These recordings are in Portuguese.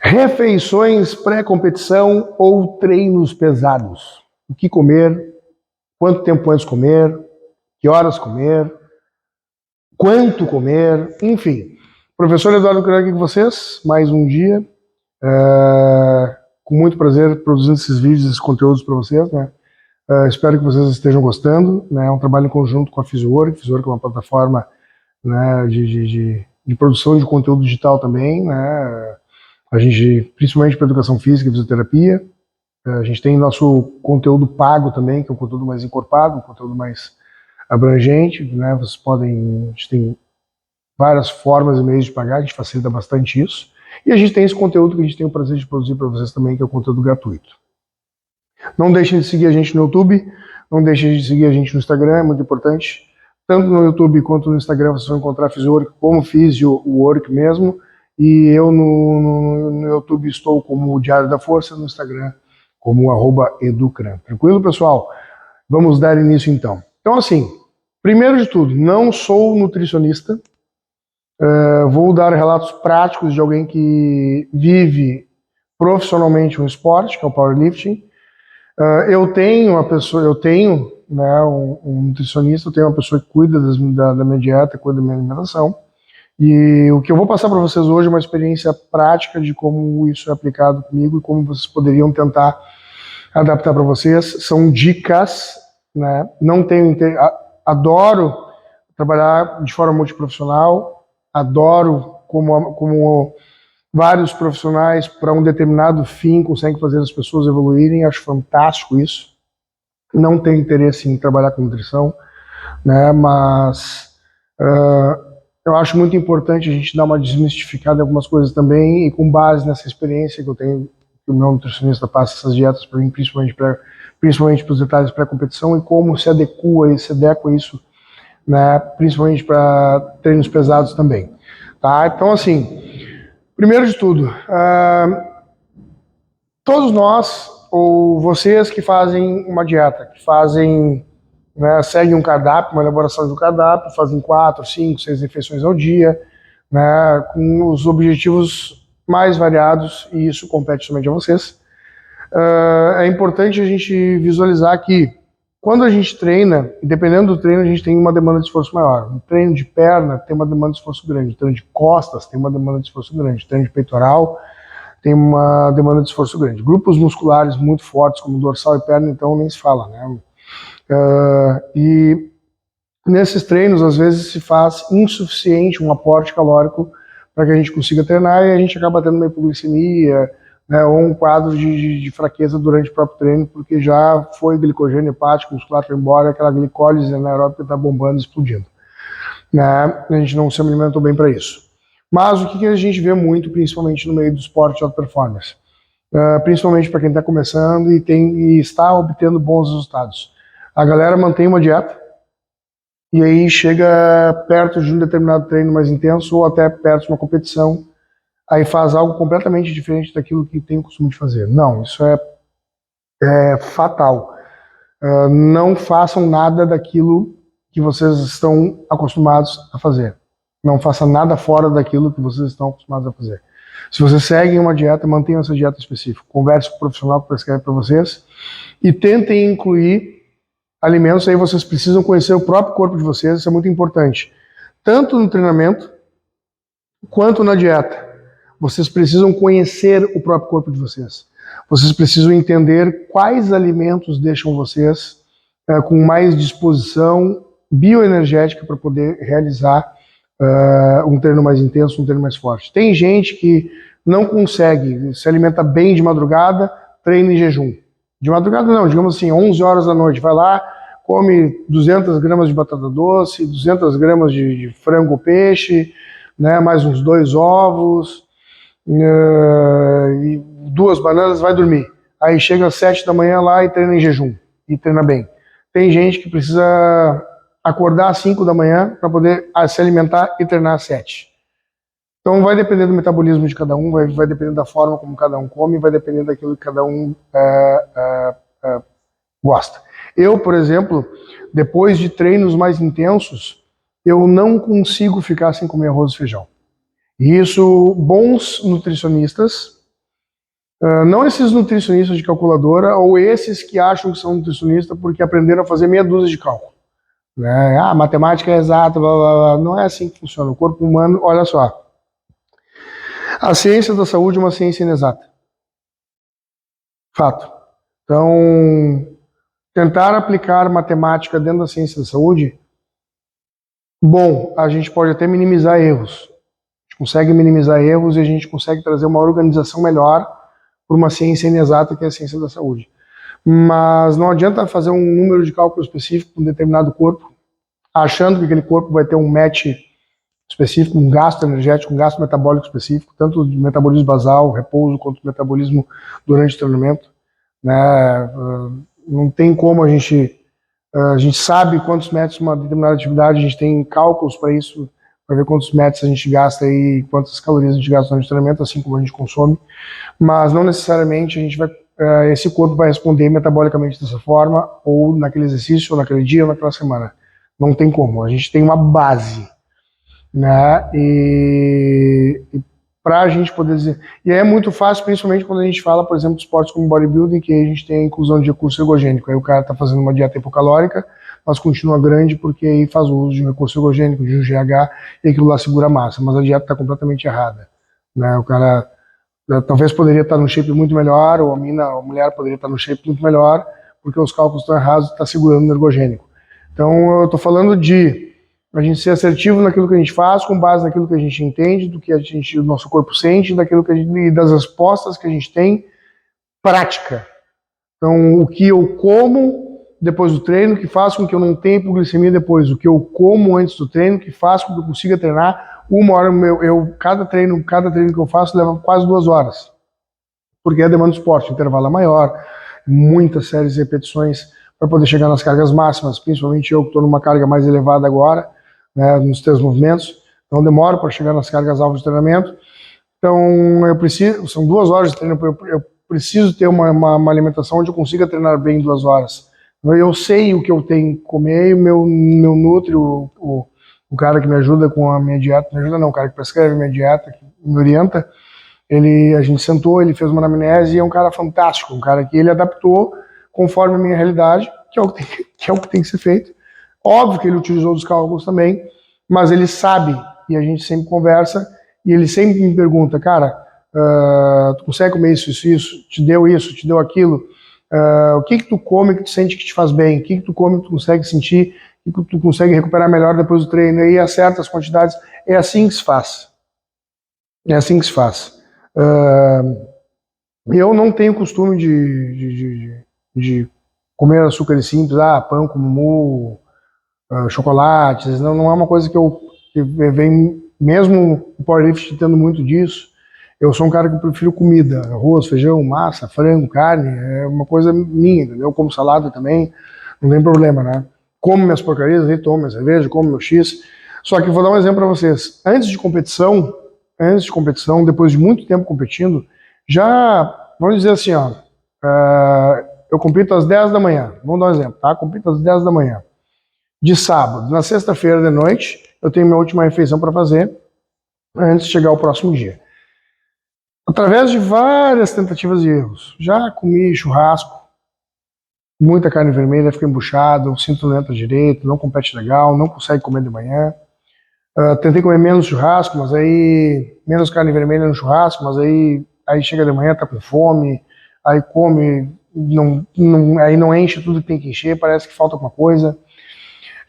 Refeições pré-competição ou treinos pesados. O que comer, quanto tempo antes de comer, que horas comer, quanto comer, enfim. Professor Eduardo Cruz aqui com vocês, mais um dia. Com muito prazer produzindo esses vídeos, esses conteúdos para vocês, né? Espero que vocês estejam gostando, né? É um trabalho em conjunto com a Physiowork. Physiowork é uma plataforma, né, de produção de conteúdo digital também, né? A gente, principalmente para educação física e fisioterapia, a gente tem nosso conteúdo pago também, que é um conteúdo mais encorpado, um conteúdo mais abrangente, né? Vocês podem, a gente tem várias formas e meios de pagar, a gente facilita bastante isso. E a gente tem esse conteúdo que a gente tem o prazer de produzir para vocês também, que é o conteúdo gratuito. Não deixem de seguir a gente no YouTube, não deixem de seguir a gente no Instagram, é muito importante. Tanto no YouTube quanto no Instagram vocês vão encontrar Physiowork como Physiowork mesmo. E eu no YouTube estou como o Diário da Força, no Instagram como @educran. Tranquilo, pessoal? Vamos dar início então. Então, assim, primeiro de tudo, não sou nutricionista. Vou dar relatos práticos de alguém que vive profissionalmente um esporte, que é o powerlifting. Eu tenho né, um nutricionista, eu tenho uma pessoa que cuida da minha dieta, cuida da minha alimentação. E o que eu vou passar para vocês hoje é uma experiência prática de como isso é aplicado comigo e como vocês poderiam tentar adaptar para vocês. São dicas, né? Não tenho adoro trabalhar de forma multiprofissional, adoro como vários profissionais para um determinado fim conseguem fazer as pessoas evoluírem. Acho fantástico isso. Não tenho interesse em trabalhar com nutrição, né? Mas eu acho muito importante a gente dar uma desmistificada em algumas coisas também, e com base nessa experiência que eu tenho, que o meu nutricionista passa essas dietas para mim, principalmente para os detalhes pré-competição, e como se adequa isso, né, principalmente para treinos pesados também. Tá? Então, assim, primeiro de tudo, todos nós, ou vocês que fazem uma dieta, que fazem, né, seguem um cardápio, uma elaboração de um cardápio, fazem 4, 5, 6 refeições ao dia, né, com os objetivos mais variados, e isso compete somente a vocês. É importante a gente visualizar que quando a gente treina, dependendo do treino, a gente tem uma demanda de esforço maior. Um treino de perna tem uma demanda de esforço grande, um treino de costas tem uma demanda de esforço grande, um treino de peitoral tem uma demanda de esforço grande. Grupos musculares muito fortes, como dorsal e perna, então nem se fala, né? E nesses treinos, às vezes, se faz insuficiente um aporte calórico para que a gente consiga treinar, e a gente acaba tendo uma hipoglicemia, né, ou um quadro de fraqueza durante o próprio treino, porque já foi glicogênio hepático, muscular foi embora, aquela glicólise anaeróbica está bombando, explodindo. Né? A gente não se alimentou bem para isso. Mas o que a gente vê muito, principalmente no meio do esporte de alta performance, principalmente para quem está começando e está obtendo bons resultados. A galera mantém uma dieta, e aí chega perto de um determinado treino mais intenso, ou até perto de uma competição, aí faz algo completamente diferente daquilo que tem o costume de fazer. Não, isso é fatal. Não façam nada daquilo que vocês estão acostumados a fazer. Não faça nada fora daquilo que vocês estão acostumados a fazer. Se vocês seguem uma dieta, mantenham essa dieta específica. Converse com o profissional que prescreve para vocês e tentem incluir alimentos. Aí vocês precisam conhecer o próprio corpo de vocês, isso é muito importante. Tanto no treinamento quanto na dieta. Vocês precisam conhecer o próprio corpo de vocês. Vocês precisam entender quais alimentos deixam vocês com mais disposição bioenergética para poder realizar um treino mais intenso, um treino mais forte. Tem gente que não consegue, se alimenta bem de madrugada, treina em jejum. De madrugada não, digamos assim, 11 horas da noite, vai lá, come 200 gramas de batata doce, 200 gramas de frango ou peixe, né, mais uns 2 ovos, e 2 bananas, vai dormir. Aí chega às 7 da manhã lá e treina em jejum, e treina bem. Tem gente que precisa acordar às 5 da manhã para poder se alimentar e treinar às 7. Então vai depender do metabolismo de cada um, vai depender da forma como cada um come, vai depender daquilo que cada um gosta. Eu, por exemplo, depois de treinos mais intensos, eu não consigo ficar sem comer arroz e feijão. E isso, bons nutricionistas Não esses nutricionistas de calculadora ou esses que acham que são nutricionistas porque aprenderam a fazer meia dúzia de cálculo. Né? Ah, matemática é exata, blá, blá, blá. Não é assim que funciona. O corpo humano, olha só. A ciência da saúde é uma ciência inexata. Fato. Então, tentar aplicar matemática dentro da ciência da saúde, bom, a gente pode até minimizar erros. A gente consegue minimizar erros e a gente consegue trazer uma organização melhor para uma ciência inexata que é a ciência da saúde. Mas não adianta fazer um número de cálculo específico para um determinado corpo, achando que aquele corpo vai ter um match específico, um gasto energético, um gasto metabólico específico, tanto de metabolismo basal, repouso, quanto metabolismo durante o treinamento. Né? Não tem como a gente sabe quantos metros uma determinada atividade, a gente tem cálculos para isso, para ver quantos metros a gente gasta e quantas calorias a gente gasta durante o treinamento, assim como a gente consome, mas não necessariamente a gente vai, esse corpo vai responder metabolicamente dessa forma, ou naquele exercício, ou naquele dia, ou naquela semana. Não tem como, a gente tem uma base, né? E para a gente poder dizer, e é muito fácil, principalmente quando a gente fala, por exemplo, de esportes como bodybuilding, que a gente tem a inclusão de recurso ergogênico. Aí o cara está fazendo uma dieta hipocalórica, mas continua grande porque aí faz o uso de um recurso ergogênico, de um GH, e aquilo lá segura a massa, mas a dieta está completamente errada. Né? O cara talvez poderia estar no shape muito melhor, ou a mulher poderia estar no shape muito melhor, porque os cálculos estão errados e está segurando no ergogênico. Então eu estou falando de a gente ser assertivo naquilo que a gente faz, com base naquilo que a gente entende, do que o nosso corpo sente, daquilo que e das respostas que a gente tem, prática. Então, o que eu como depois do treino, que faz com que eu não tenha hipoglicemia depois, o que eu como antes do treino, que faz com que eu consiga treinar 1 hora, cada treino que eu faço leva quase 2 horas, porque é demanda do esporte, o intervalo é maior, muitas séries de repetições para poder chegar nas cargas máximas, principalmente eu que estou numa carga mais elevada agora, né, nos 3 movimentos, então demora para chegar nas cargas alvas de treinamento. Então são 2 horas de treino, eu preciso ter uma alimentação onde eu consiga treinar bem em 2 horas. Eu sei o que eu tenho que comer, o meu nutri, o cara que me ajuda com a minha dieta, me ajuda não, o cara que prescreve a minha dieta, que me orienta, a gente sentou, ele fez uma anamnese e é um cara fantástico, um cara que ele adaptou conforme a minha realidade, que é o que tem que ser feito. Óbvio que ele utilizou os cálculos também, mas ele sabe, e a gente sempre conversa, e ele sempre me pergunta, cara, tu consegue comer isso, te deu aquilo, o que tu come que tu sente que te faz bem, o que tu come que tu consegue sentir, que tu consegue recuperar melhor depois do treino, e aí acerta as quantidades, é assim que se faz. É assim que se faz. Eu não tenho costume de comer açúcares simples, pão com mumu, chocolates, não é uma coisa que vem, mesmo o powerlifting tendo muito disso, eu sou um cara que prefiro comida, arroz, feijão, massa, frango, carne, é uma coisa minha, entendeu? Eu como salada também, não tem problema, né? Como minhas porcarias, aí tomo minha cerveja, como meu X, só que vou dar um exemplo para vocês, antes de competição, depois de muito tempo competindo, vamos dizer assim, eu compito às 10 da manhã, vamos dar um exemplo, tá? Compito às 10 da manhã. De sábado, na sexta-feira de noite, eu tenho minha última refeição para fazer antes de chegar ao próximo dia. Através de várias tentativas e erros, já comi churrasco, muita carne vermelha, fica embuchado, o cinto não entra direito, não compete legal, não consegue comer de manhã. Tentei comer menos churrasco, mas aí menos carne vermelha no churrasco, mas aí chega de manhã, tá com fome, aí come, aí não enche tudo que tem que encher, parece que falta alguma coisa.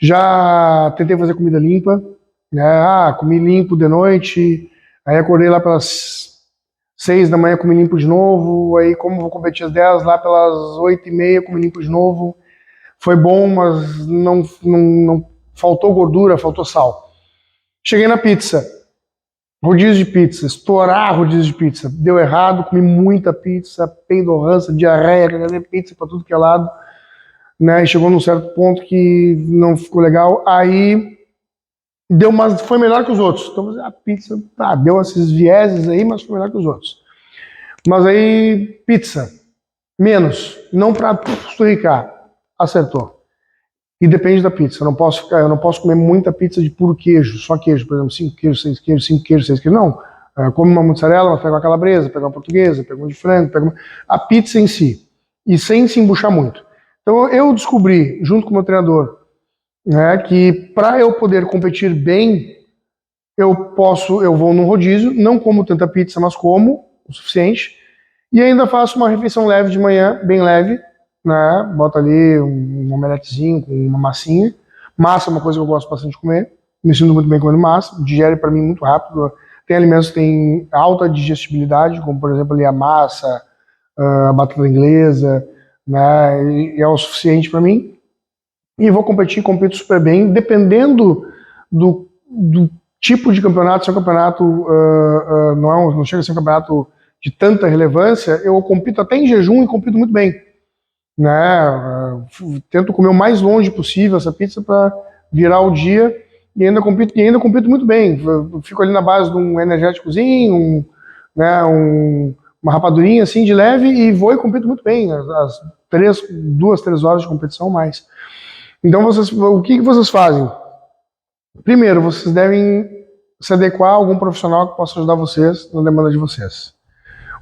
Já tentei fazer comida limpa, né? Comi limpo de noite, aí acordei lá pelas 6 da manhã, comi limpo de novo, aí como vou competir às 10, lá pelas 8h30, comi limpo de novo. Foi bom, mas não faltou gordura, faltou sal. Cheguei na pizza, rodízio de pizza, estourar rodízio de pizza. Deu errado, comi muita pizza, pendorrança, diarreia, pizza pra tudo que é lado. Né, e chegou num certo ponto que não ficou legal, aí foi melhor que os outros. Então a pizza deu esses vieses aí, mas foi melhor que os outros. Mas aí, pizza, menos, não para esturricar, acertou. E depende da pizza, eu não posso comer muita pizza de puro queijo, só queijo, por exemplo, 5 queijos, 6 queijos, 5 queijos, 6 queijos, não. come uma mussarela, mas pega uma calabresa, pega uma portuguesa, pega uma de frango, a pizza em si, e sem se embuchar muito. Então eu descobri, junto com o meu treinador, né, que para eu poder competir bem, eu vou num rodízio, não como tanta pizza, mas como o suficiente, e ainda faço uma refeição leve de manhã, bem leve, né, boto ali um omeletezinho com uma massinha. Massa é uma coisa que eu gosto bastante de comer, me sinto muito bem comendo massa, digere para mim muito rápido. Tem alimentos que têm alta digestibilidade, como por exemplo ali a massa, a batata inglesa, né, e é o suficiente para mim. E vou competir, compito super bem, dependendo do tipo de campeonato. Se é um campeonato, não chega a ser um campeonato de tanta relevância, eu compito até em jejum e compito muito bem, né? Tento comer o mais longe possível essa pizza para virar o dia e ainda compito muito bem. Eu fico ali na base de um energéticozinho, né, uma rapadurinha assim de leve e vou e compito muito bem, as 2, 3 horas de competição mais. Então o que vocês fazem? Primeiro, vocês devem se adequar a algum profissional que possa ajudar vocês na demanda de vocês.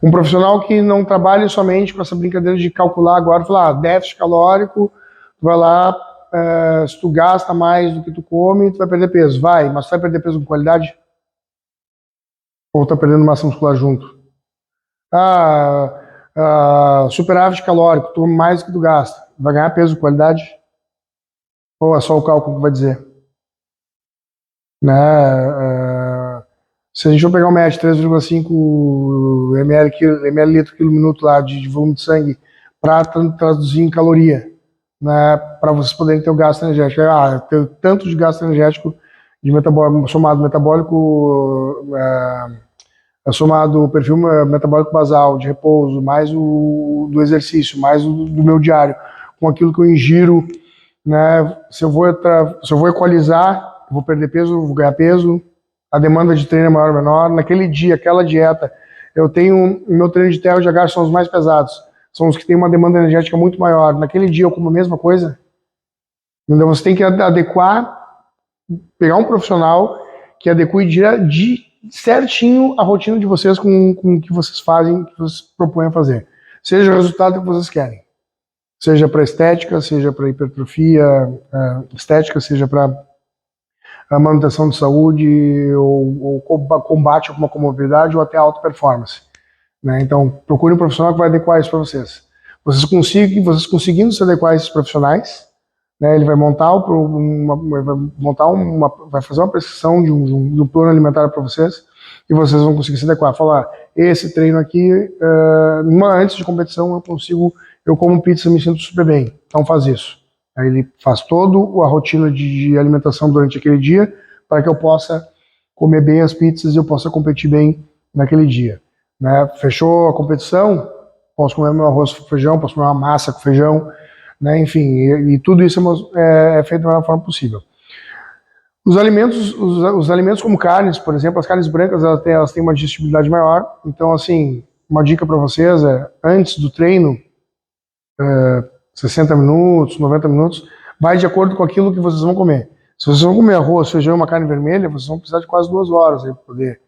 Um profissional que não trabalhe somente com essa brincadeira de calcular agora, falar, déficit calórico, tu vai lá, se tu gasta mais do que tu come, tu vai perder peso. Vai, mas tu vai perder peso com qualidade? Ou tá perdendo massa muscular junto? Superávit calórico, tu come mais do que tu gasta. Vai ganhar peso com qualidade? Ou é só o cálculo que vai dizer? Né? Se a gente for pegar um média 3,5 ml litro quilo minuto lá de volume de sangue para traduzir em caloria, né, para vocês poderem ter o gasto energético. Ter tanto de gasto energético de somado metabólico, somado o perfil metabólico basal de repouso, mais o do exercício, mais o do meu diário, com aquilo que eu ingiro, né, se eu vou equalizar, vou perder peso, vou ganhar peso, a demanda de treino é maior ou menor. Naquele dia, aquela dieta, eu tenho o meu treino de TRGH são os mais pesados, são os que têm uma demanda energética muito maior. Naquele dia eu como a mesma coisa. Então você tem que adequar, pegar um profissional que adeque certinho a rotina de vocês com o que vocês fazem, que vocês propõem a fazer. Seja o resultado que vocês querem. Seja para estética, seja para hipertrofia estética, seja para a manutenção de saúde ou combate a alguma comorbidade ou até alta performance, né? Então, procure um profissional que vai adequar isso para vocês. Vocês conseguindo se adequar a esses profissionais, né, ele vai vai fazer uma prescrição de um plano alimentar para vocês e vocês vão conseguir se adequar. Falar, esse treino aqui, antes de competição eu como pizza e me sinto super bem, então faz isso. Aí ele faz toda a rotina de alimentação durante aquele dia para que eu possa comer bem as pizzas e eu possa competir bem naquele dia, né? Fechou a competição, posso comer meu arroz com feijão, posso comer uma massa com feijão, né? Enfim, e tudo isso é feito da melhor forma possível. Os alimentos como carnes, por exemplo, as carnes brancas, elas têm uma digestibilidade maior. Então, assim, uma dica para vocês é, antes do treino, 60 minutos, 90 minutos, vai de acordo com aquilo que vocês vão comer. Se vocês vão comer arroz, feijão e uma carne vermelha, vocês vão precisar de quase 2 horas para poder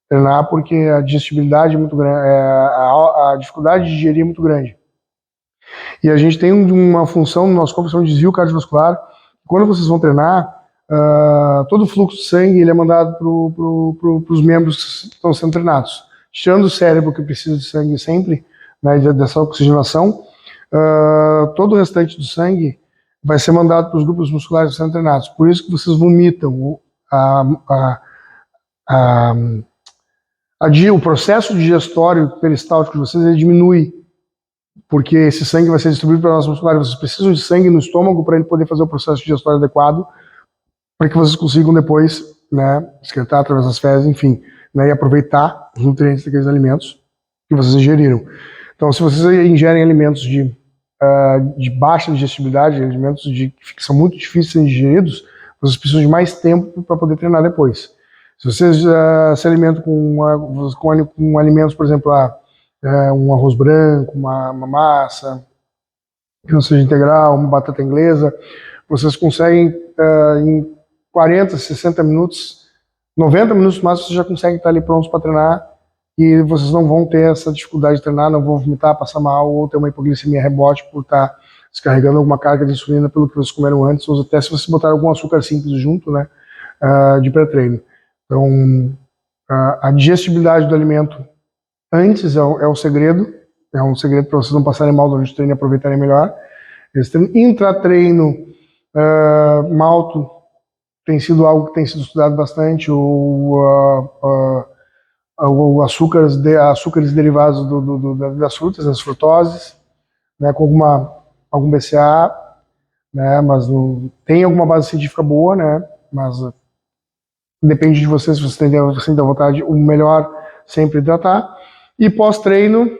treinar, porque a digestibilidade é muito grande, a dificuldade de digerir é muito grande. E a gente tem uma função no nosso corpo, que é um desvio cardiovascular. Quando vocês vão treinar, todo o fluxo de sangue ele é mandado para os membros que estão sendo treinados. Tirando o cérebro, que precisa de sangue sempre, né, dessa oxigenação, todo o restante do sangue vai ser mandado para os grupos musculares que são treinados. Por isso que vocês vomitam. O processo digestório peristáltico de vocês ele diminui, porque esse sangue vai ser distribuído para as musculares. Vocês precisam de sangue no estômago para ele poder fazer o processo digestório adequado, para que vocês consigam depois, né, excretar através das fezes, enfim, né, e aproveitar os nutrientes daqueles alimentos que vocês ingeriram. Então, se vocês ingerem alimentos de baixa digestibilidade, alimentos que são muito difíceis de serem digeridos, vocês precisam de mais tempo para poder treinar depois. Se vocês se alimentam com alimentos, por exemplo, um arroz branco, uma massa, que não seja integral, uma batata inglesa, vocês conseguem em 40, 60 minutos 90 minutos máximo vocês já conseguem estar ali prontos para treinar e vocês não vão ter essa dificuldade de treinar, não vão vomitar, passar mal ou ter uma hipoglicemia rebote por estar descarregando alguma carga de insulina pelo que vocês comeram antes, ou até se vocês botarem algum açúcar simples junto, né, de pré-treino. Então, a digestibilidade do alimento antes é o segredo, é um segredo para vocês não passarem mal durante o treino e aproveitarem melhor. Esse treino intra-treino malto tem sido algo que tem sido estudado bastante, ou açúcares derivados das frutas, das frutoses, né, com algum BCA, né, mas tem alguma base científica boa, né, mas depende de vocês, se você tem vontade, o melhor sempre hidratar. E pós-treino,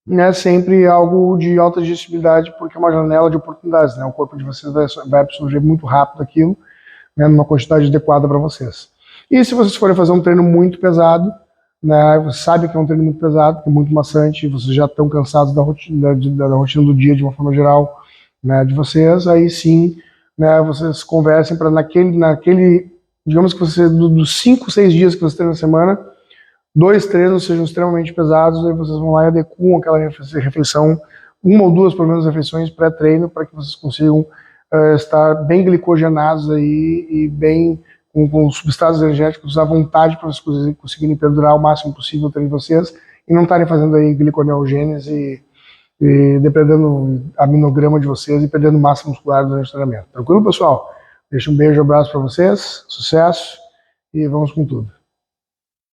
né, sempre algo de alta digestibilidade, porque é uma janela de oportunidades, né, o corpo de vocês vai absorver muito rápido aquilo, né, numa quantidade adequada para vocês. E se vocês forem fazer um treino muito pesado, né, você sabe que é um treino muito pesado, que é muito maçante, vocês já estão cansados da rotina do dia de uma forma geral, né, de vocês, aí sim, né, vocês conversem para naquele, digamos que você, dos 5, 6 dias que você tem na semana, 2 treinos sejam extremamente pesados, aí vocês vão lá e adequam aquela refeição, 1 ou 2 pelo menos refeições pré-treino, para que vocês consigam estar bem glicogenados aí e bem com substratos energéticos à vontade para vocês conseguirem perdurar o máximo possível o treino de vocês e não estarem fazendo aí gliconeogênese e depredando aminograma de vocês e perdendo massa muscular durante o treinamento. Tranquilo, pessoal? Deixa um beijo e um abraço para vocês, sucesso e vamos com tudo.